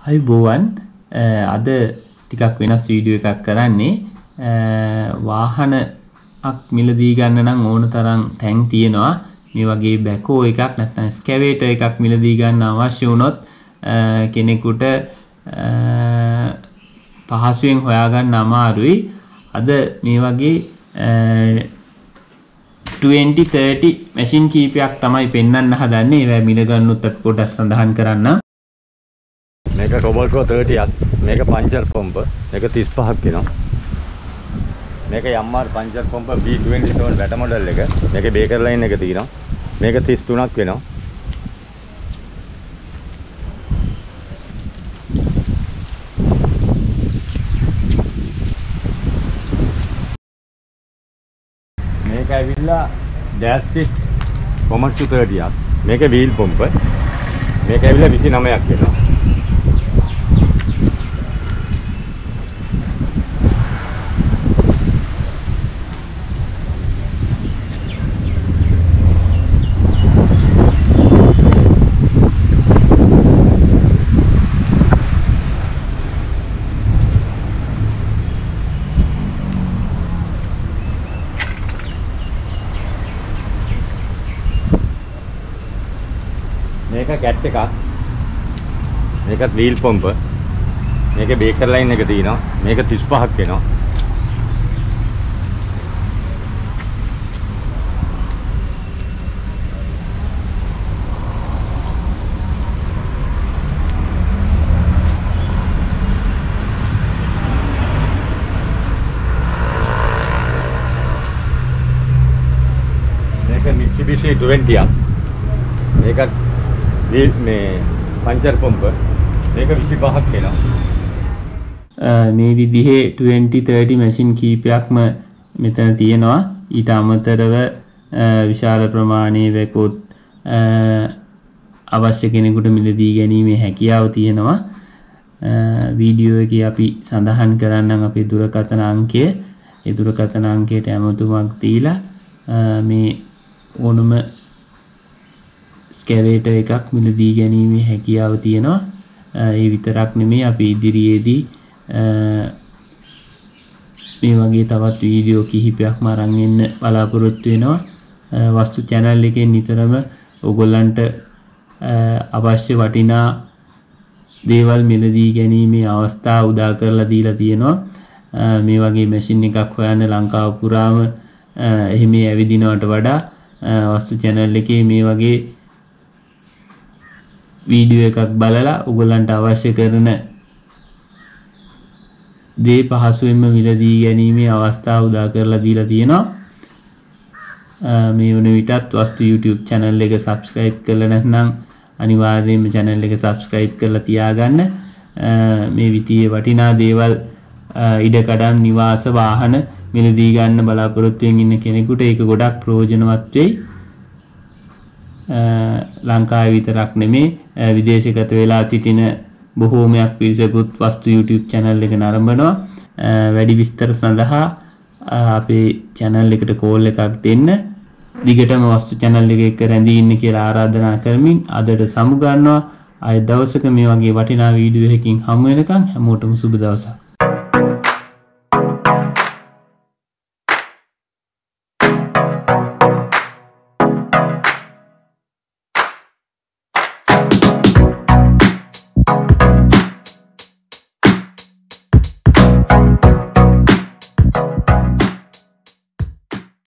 අයිබෝවන් අද ටිකක් වෙනස් වීඩියෝ එකක් කරන්නේ වාහනක් මිලදී ගන්න නම් ඕන තරම් තැන් තියෙනවා මේ වගේ බැකෝ එකක් නැත්නම් ස්කැවේටර් එකක් මිලදී ගන්න අවශ්‍ය වුණොත් කෙනෙකුට පහසුවෙන් හොයාගන්න අමාරුයි අද මේ වගේ 2030 මැෂින් කීපයක් තමයි පෙන්වන්න හදන්නේ ඒවා මිල ගන්නොත් පොඩ්ඩක් සඳහන් කරන්න මේක Kobelco 30ක් මේක පංචර් පම්ප මේක 35ක් වෙනවා මේක Yanmar පංචර් පම්ප B27 වැට මොඩල් එක මේකේ බේකර් ලයින් එක තියෙනවා මේක 33ක් වෙනවා මේක ඇවිල්ලා ඩෑෂ් Komatsu 30ක් මේක වීල් පම්ප මේක ඇවිල්ලා 29ක් වෙනවා මේක කැට් එකක් මේකත් වීල් පම්ප මේකේ බේකර් ලයින් එක තියෙනවා මේක 35ක් වෙනවා මේක Mitsubishi 20ක් මේකත් මේ පංචර් පම්ප මේක 25ක් වෙනවා මේ විදිහේ 2030 මැෂින් කීපයක්ම මෙතන තියෙනවා ඊට අමතරව විශාල ප්‍රමාණයේ වැකොත් අවශ්‍ය කෙනෙකුට මිලදී ගැනීමේ හැකියාව තියෙනවා වීඩියෝ එකේ අපි සඳහන් කරන්නම් අපේ දුරකථන අංකය ඒ දුරකථන අංකයට ඇමතුමක් දීලා මේ ඕනම ස්කැවේටර් එකක් මිලදී ගැනීමේ හැකියාව තියෙනවා ඒ විතරක් නෙමෙයි අපි ඉදිරියේදී මේ වගේ තවත් වීඩියෝ කිහිපයක්ම අරන් එන්න බලාපොරොත්තු වෙනවා වස්තු channel එකෙන් නිතරම ඔයගොල්ලන්ට අවශ්‍ය වටිනා දේවල් මිලදී ගැනීමේ අවස්ථා උදා කරලා දීලා තියෙනවා මේ වගේ මැෂින් එකක් හොයන්න ලංකාව පුරාම එහෙම ඇවිදිනවට වඩා වස්තු channel එකේ මේ වගේ වීඩියෝ එකක් බලලා ඔයගොල්ලන්ට අවශ්‍ය කරන දේ පහසුවෙන්ම මිලදී ගැනීමේ අවස්ථාව උදා කරලා දීලා තියෙනවා මේ වුණ විටත් වස්තු YouTube channel එක subscribe කරලා නැත්නම් අනිවාර්යයෙන්ම channel එක subscribe කරලා තියාගන්න මේ විදිහේ වටිනා දේවල් ඉඩකඩම් නිවාස වාහන මිලදී ගන්න බලාපොරොත්තු වෙමින් ඉන්න කෙනෙකුට ඒක ගොඩක් ප්‍රයෝජනවත් වෙයි ලංකාවේ විතරක් නෙමේ විදේශගත වෙලා සිටින බොහෝමයක් පිරිසකුත් වස්තු YouTube channel එක නරඹනවා වැඩි විස්තර සඳහා අපේ channel එකට call එකක් දෙන්න දිගටම වස්තු channel එක එක්ක රැඳී ඉන්න කියලා ආරාධනා කරමින් අදට සමු ගන්නවා ආයෙ දවසක මේ වගේ වටිනා වීඩියෝ එකකින් හමු වෙනකන් හැමෝටම සුබ දවසක්